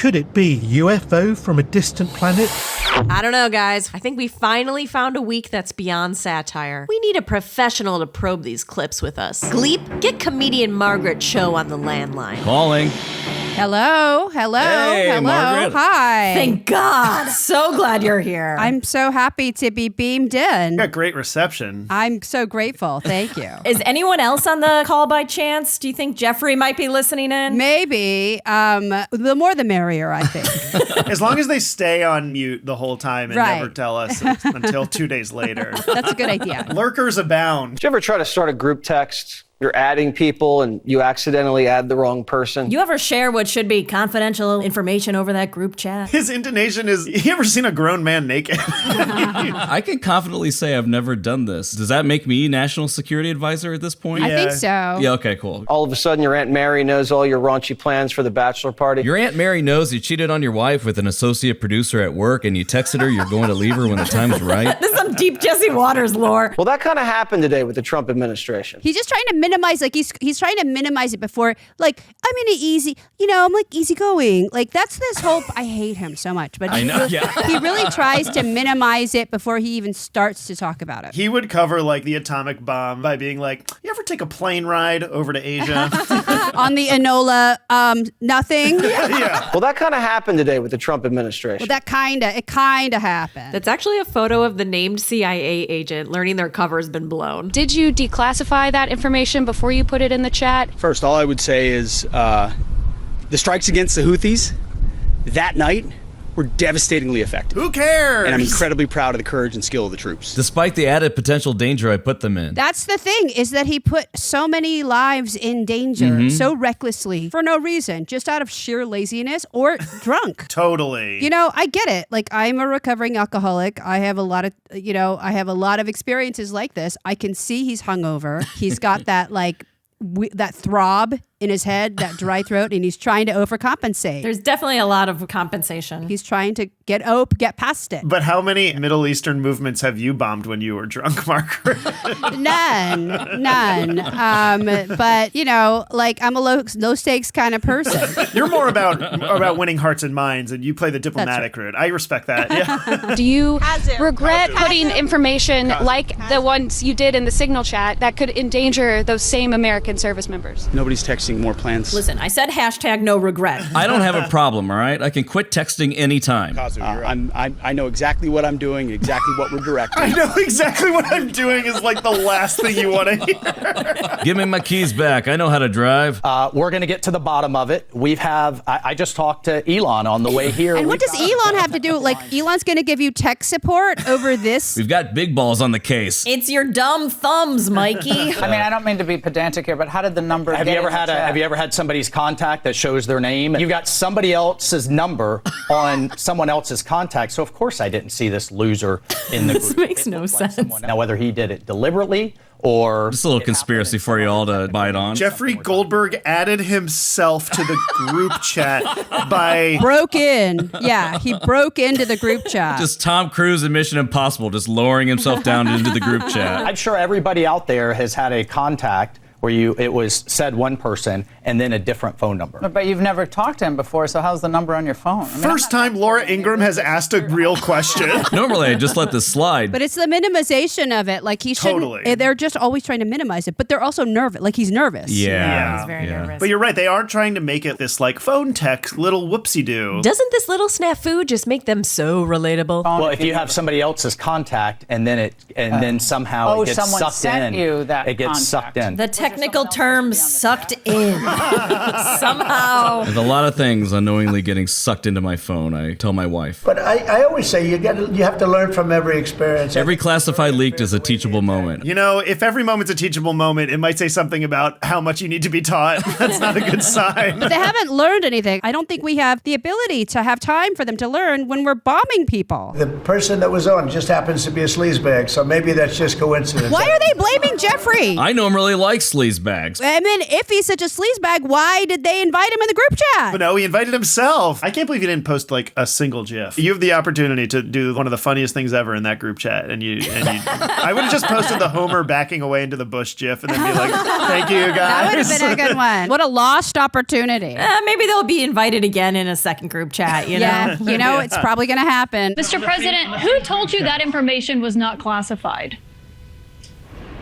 Could it be UFO from a distant planet? I don't know, guys. I think we finally found a week that's beyond satire. We need a professional to probe these clips with us. Gleep, get comedian Margaret Cho on the landline. Calling. Hello. Hey, Margaret. Hi. Thank God. So glad you're here. I'm so happy to be beamed in. Got great reception. I'm so grateful. Thank you. Is anyone else on the call by chance? Do you think Jeffrey might be listening in? Maybe. The more the merrier, I think. As long as they stay on mute the whole time and Right. never tell us until 2 days later. That's a good idea. Lurkers abound. Did you ever try to start a group text? You're adding people and you accidentally add the wrong person. You ever share what should be confidential information over that group chat? His intonation is, you ever seen a grown man naked? I can confidently say I've never done this. Does that make me national security advisor at this point? I think so. Yeah, okay, cool. All of a sudden, your Aunt Mary knows all your raunchy plans for the bachelor party. Your Aunt Mary knows you cheated on your wife with an associate producer at work and you texted her you're going to leave her when the time is right. This is some deep Jesse Waters lore. Well, that kind of happened today with the Trump administration. He's just trying to minimize, like he's trying to minimize it before, like, I'm in an easy, I'm like easygoing. Like that's this whole, I hate him so much, but I know, yeah. he really tries to minimize it before he even starts to talk about it. He would cover like the atomic bomb by being like, you ever take a plane ride over to Asia? On the Enola, nothing. Yeah. Well, that kind of happened today with the Trump administration. Well, it kind of happened. That's actually a photo of the named CIA agent learning their cover's been blown. Did you declassify that information before you put it in the chat? First, all I would say is the strikes against the Houthis that night were devastatingly effective. Who cares? And I'm incredibly proud of the courage and skill of the troops. Despite the added potential danger I put them in. That's the thing, is that he put so many lives in danger so recklessly for no reason, just out of sheer laziness or drunk. Totally. I get it. Like, I'm a recovering alcoholic. I have a lot of experiences like this. I can see he's hungover. He's got that that throb in his head, that dry throat, and he's trying to overcompensate. There's definitely a lot of compensation. He's trying to get past it. But how many Middle Eastern movements have you bombed when you were drunk, Margaret? None. But I'm a low stakes kind of person. You're more about winning hearts and minds, and you play the diplomatic route. I respect that. Yeah. Do you regret putting information like the ones you did in the signal chat that could endanger those same American service members? Nobody's texting more plans. Listen, I said hashtag no regret. I don't have a problem, all right? I can quit texting anytime. I know exactly what I'm doing, exactly what we're directing. I know exactly what I'm doing is like the last thing you want to hear. Give me my keys back. I know how to drive. We're going to get to the bottom of it. I just talked to Elon on the way here. And what does Elon have to do? Like, Elon's going to give you tech support over this? We've got big balls on the case. It's your dumb thumbs, Mikey. I mean, I don't mean to be pedantic here, but how did the number Have you ever had somebody's contact that shows their name? You got somebody else's number on someone else's contact. So of course I didn't see this loser in the group. This makes no sense. Now whether he did it deliberately or Just a little conspiracy for you all to bite on. Jeffrey Goldberg added himself to the group chat by... Broke in. Yeah, he broke into the group chat. Just Tom Cruise in Mission Impossible, just lowering himself down into the group chat. I'm sure everybody out there has had a contact where it was said one person and then a different phone number. But you've never talked to him before, so how's the number on your phone? First time Laura Ingraham has asked a real question. Normally, I just let this slide. But it's the minimization of it. Like, he shouldn't. Totally. They're just always trying to minimize it, but they're also nervous. Like, he's nervous. Yeah. He's very nervous. But you're right, they are trying to make it this like phone tech little whoopsie-doo. Doesn't this little snafu just make them so relatable? Well, if you have somebody else's contact and then somehow it gets someone sucked sent in, you that it gets sucked in. The technical term sucked in. Somehow. There's a lot of things unknowingly getting sucked into my phone. I tell my wife. But I always say you have to learn from every experience. Every classified leak is a teachable moment. If every moment's a teachable moment, it might say something about how much you need to be taught. That's not a good sign. But they haven't learned anything. I don't think we have the ability to have time for them to learn when we're bombing people. The person that was on just happens to be a sleazebag, so maybe that's just coincidence. Why are they blaming Jeffrey? I normally like sleazebags. I mean, if he's such a sleazebag, sleazebag. Why did they invite him in the group chat? But no, he invited himself. I can't believe he didn't post like a single GIF. You have the opportunity to do one of the funniest things ever in that group chat, and you I would have just posted the Homer backing away into the bush GIF and then be like, "Thank you, guys." That would have been a good one. What a lost opportunity. Maybe they'll be invited again in a second group chat. You know, Yeah, you know, it's probably going to happen. Mr. President, who told you that information was not classified?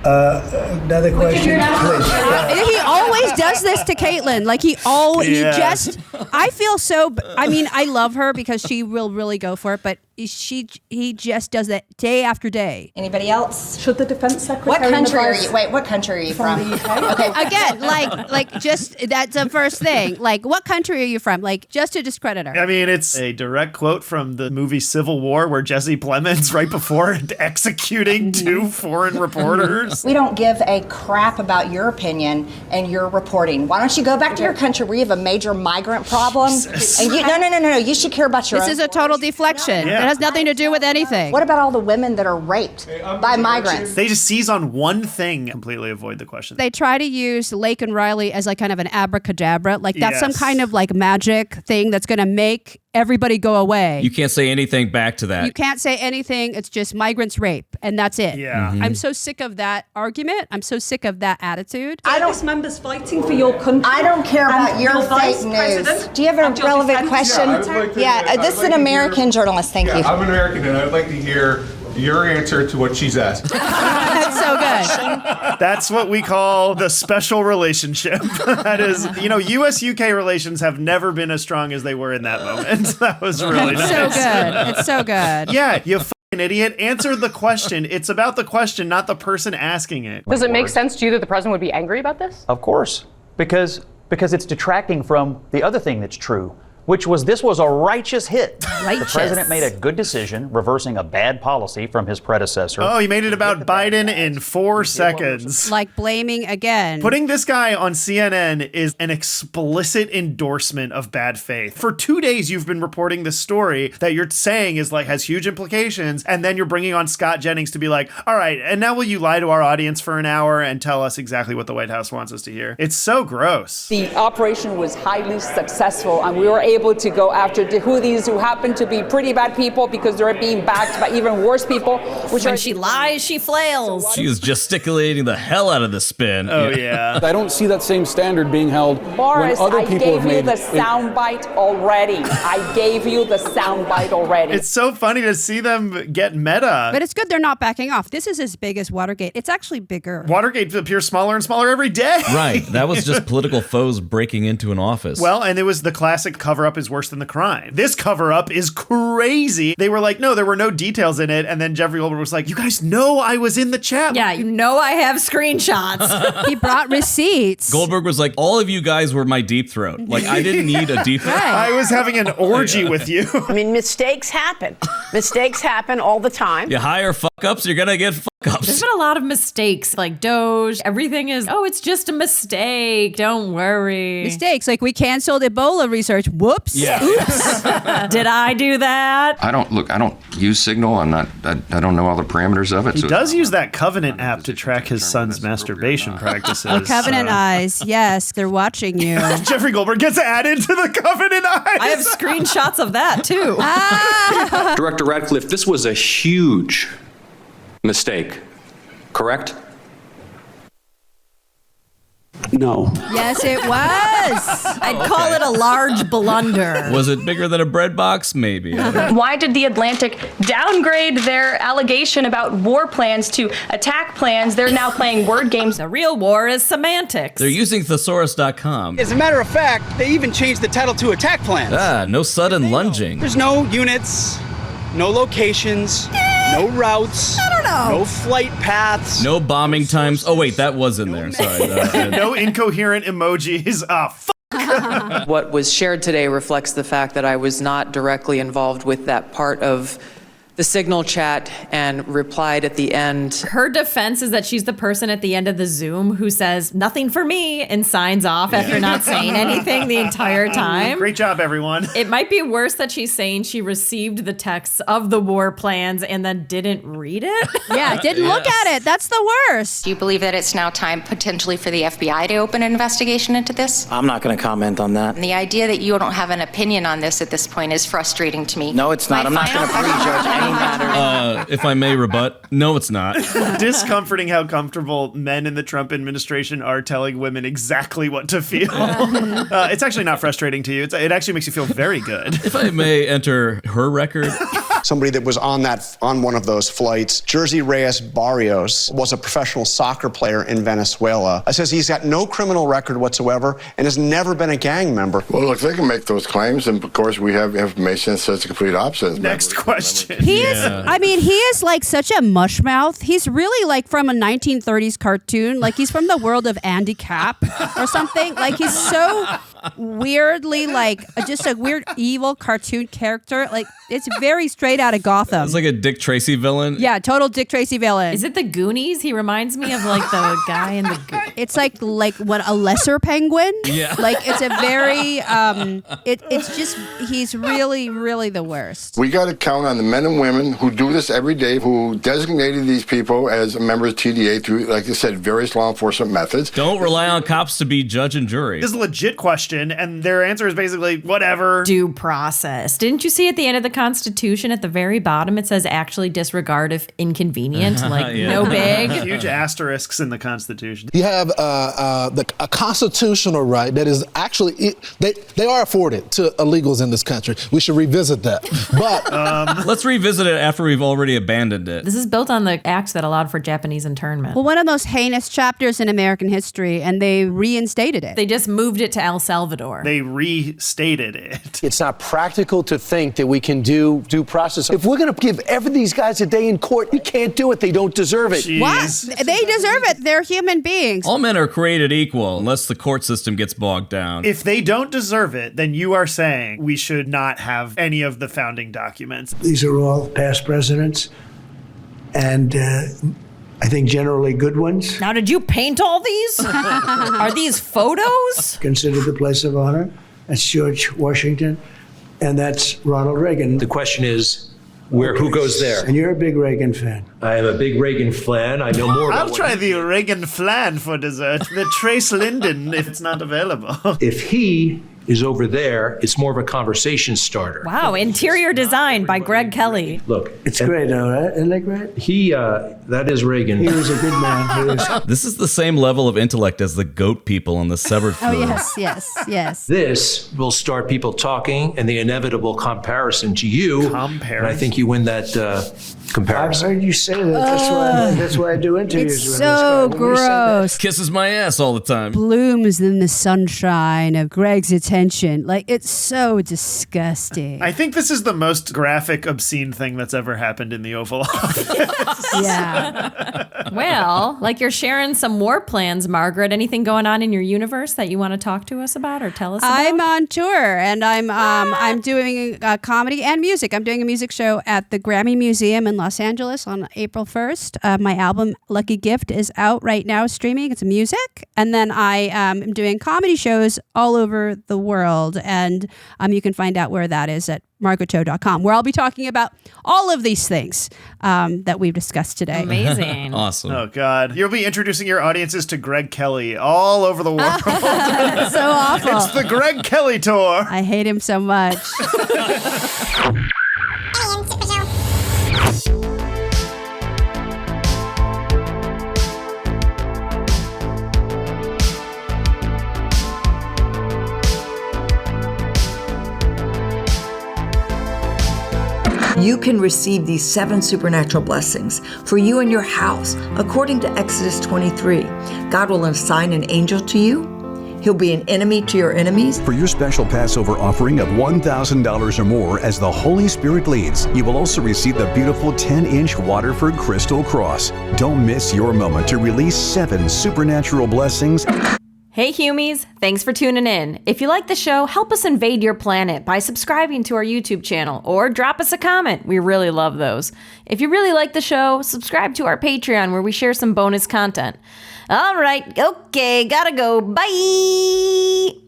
Another question, please. He always does this to Caitlyn. Like he I feel so, I mean, I love her because she will really go for it, but he just does that day after day. Anybody else? Should the defense secretary? What country are you? Wait, what country are you from? The UK? Okay. Again, like just that's the first thing. Like, what country are you from? Like, just to discredit her. I mean, it's a direct quote from the movie Civil War, where Jesse Plemons, right before executing 2 foreign reporters. We don't give a crap about your opinion and your reporting. Why don't you go back to your country where you have a major migrant problem? And no. You should care about your This own is a total deflection. Yeah. It has nothing to do with anything. What about all the women that are raped by migrants? They just seize on one thing, completely avoid the question. They try to use Lake and Riley as like kind of an abracadabra. Like that's some Yes. kind of like magic thing that's going to make everybody go away. You can't say anything back to that. You can't say anything. It's just migrants rape, and that's it. Yeah. I'm so sick of that argument. I'm so sick of that attitude. Service members fighting for your country. I don't care about your vice fake news. president Do you have a and your relevant defense question? secretary. This is an American journalist. Thank you. I'm an American, and I'd like to hear your answer to what she's asked. That's so good. That's what we call the special relationship. That is, U.S.-UK relations have never been as strong as they were in that moment. That was really nice. So good. It's so good. Yeah, you fucking idiot. Answer the question. It's about the question, not the person asking it. Does it make sense to you that the president would be angry about this? Of course, because it's detracting from the other thing that's true, which was this was a righteous hit. The president made a good decision, reversing a bad policy from his predecessor. Oh, he made it about Biden in 4 seconds. Like blaming again. Putting this guy on CNN is an explicit endorsement of bad faith. For 2 days, you've been reporting this story that you're saying is like has huge implications, and then you're bringing on Scott Jennings to be like, all right, and now will you lie to our audience for an hour and tell us exactly what the White House wants us to hear? It's so gross. The operation was highly successful, and we were able to go after the Houthis, who happen to be pretty bad people because they're being backed by even worse people. When she lies, she flails. She is gesticulating the hell out of the spin. Oh, yeah. I don't see that same standard being held Boris, when other I people gave have you made the soundbite already. I gave you the soundbite already. It's so funny to see them get meta. But it's good they're not backing off. This is as big as Watergate. It's actually bigger. Watergate appears smaller and smaller every day. Right. That was just political foes breaking into an office. Well, and it was the classic cover-up is worse than the crime. This cover-up is crazy. They were like, no, there were no details in it. And then Jeffrey Goldberg was like, you guys know I was in the chat. Yeah, you know I have screenshots. He brought receipts. Goldberg was like, all of you guys were my deep throat. Like, I didn't need a deep throat. I was having an orgy with you. I mean, mistakes happen. Mistakes happen all the time. You hire fuck-ups, you're gonna get fuck-ups. There's been a lot of mistakes, like Doge. Everything is, it's just a mistake. Don't worry. Mistakes, like we canceled Ebola research. Whoops. Yeah. Oops. Did I do that? I don't use Signal. I don't know all the parameters of it. He does use that Covenant app to track his son's masturbation practices. Oh, Covenant eyes. Yes, they're watching you. Jeffrey Goldberg gets added to the Covenant eyes. I have screenshots of that too. Director Radcliffe, this was a huge mistake, correct? No. Yes, it was. I'd call it a large blunder. Was it bigger than a bread box? Maybe. Why did The Atlantic downgrade their allegation about war plans to attack plans? They're now playing word games. The real war is semantics. They're using thesaurus.com. As a matter of fact, they even changed the title to attack plans. No sudden lunging. There's no units, no locations, no routes. I don't know. No flight paths. No bombing times. Oh, wait, that was in there. Sorry. No incoherent emojis. Fuck. What was shared today reflects the fact that I was not directly involved with that part of the Signal chat and replied at the end. Her defense is that she's the person at the end of the Zoom who says, nothing for me, and signs off after not saying anything the entire time. Great job, everyone. It might be worse that she's saying she received the texts of the war plans and then didn't read it. Yeah, didn't look at it. That's the worst. Do you believe that it's now time potentially for the FBI to open an investigation into this? I'm not going to comment on that. And the idea that you don't have an opinion on this at this point is frustrating to me. No, it's not. I'm not going to prejudge any matter. If I may rebut, no, it's not. Discomforting how comfortable men in the Trump administration are telling women exactly what to feel. It's actually not frustrating to you. It actually makes you feel very good. If I may enter her record. Somebody that was on one of those flights, Jersey Reyes Barrios, was a professional soccer player in Venezuela. It says he's got no criminal record whatsoever and has never been a gang member. Well, look, they can make those claims, and of course we have information that says the complete opposite. Next question. He is like such a mushmouth. He's really like from a 1930s cartoon. Like he's from the world of Andy Capp or something. Like he's so weirdly like just a weird evil cartoon character. Like it's very straight out of Gotham. It's like a Dick Tracy villain. Yeah, total Dick Tracy villain. Is it the Goonies? He reminds me of like the guy in the Goonies. It's like what, a lesser penguin? Yeah. Like it's a very it's just he's really, really the worst. We got to count on the men and women who do this every day, who designated these people as members of TDA through, like I said, various law enforcement methods. Don't rely on cops to be judge and jury. This is a legit question, and their answer is basically whatever. Due process. Didn't you see at the end of the Constitution at the very bottom it says actually disregard if inconvenient? Like no big. Huge asterisks in the Constitution. You have a constitutional right that is actually they are afforded to illegals in this country. We should revisit that. But let's revisit it after we've already abandoned it. This is built on the act that allowed for Japanese internment. Well, one of the most heinous chapters in American history, and they reinstated it. They just moved it to El Salvador. They restated it. It's not practical to think that we can do due process. If we're going to give these guys a day in court, you can't do it. They don't deserve it. Jeez. What? They deserve it. They're human beings. All men are created equal unless the court system gets bogged down. If they don't deserve it, then you are saying we should not have any of the founding documents. These are all past presidents, and I think generally good ones. Now, did you paint all these? Are these photos? Considered the place of honor. That's George Washington, and that's Ronald Reagan. The question is, who goes there? And you're a big Reagan fan. I am a big Reagan fan. I know more about I'll try the Reagan flan for dessert. The Trace Linden, if it's not available. If he is over there, it's more of a conversation starter. Wow, interior design by Greg Kelly. Look, it's great, though, right? Isn't that great? That is Reagan. He was a good man. This is the same level of intellect as the goat people on the Severed Oh, Floor. yes. This will start people talking, and the inevitable comparison to you. And I think you win that comparison. I've heard you say that. That's why I do interviews It's with so this guy. When we said that, gross. Kisses my ass all the time. Blooms in the sunshine of Greg's attention. Like, it's so disgusting. I think this is the most graphic, obscene thing that's ever happened in the Oval Office. Yeah. Well, like you're sharing some war plans, Margaret. Anything going on in your universe that you want to talk to us about or tell us about? I'm on tour, and I'm doing comedy and music. I'm doing a music show at the Grammy Museum in Los Angeles on April 1st. My album Lucky Gift is out right now streaming. It's music. And then I am doing comedy shows all over the world, and you can find out where that is at margaretcho.com, where I'll be talking about all of these things that we've discussed today. Amazing. Awesome. Oh, God. You'll be introducing your audiences to Greg Kelly all over the world. So awful. It's the Greg Kelly tour. I hate him so much. You can receive these 7 supernatural blessings for you and your house. According to Exodus 23, God will assign an angel to you. He'll be an enemy to your enemies. For your special Passover offering of $1,000 or more as the Holy Spirit leads, you will also receive the beautiful 10-inch Waterford Crystal Cross. Don't miss your moment to release 7 supernatural blessings Hey Humies, thanks for tuning in. If you like the show, help us invade your planet by subscribing to our YouTube channel or drop us a comment. We really love those. If you really like the show, subscribe to our Patreon where we share some bonus content. All right, okay, gotta go. Bye!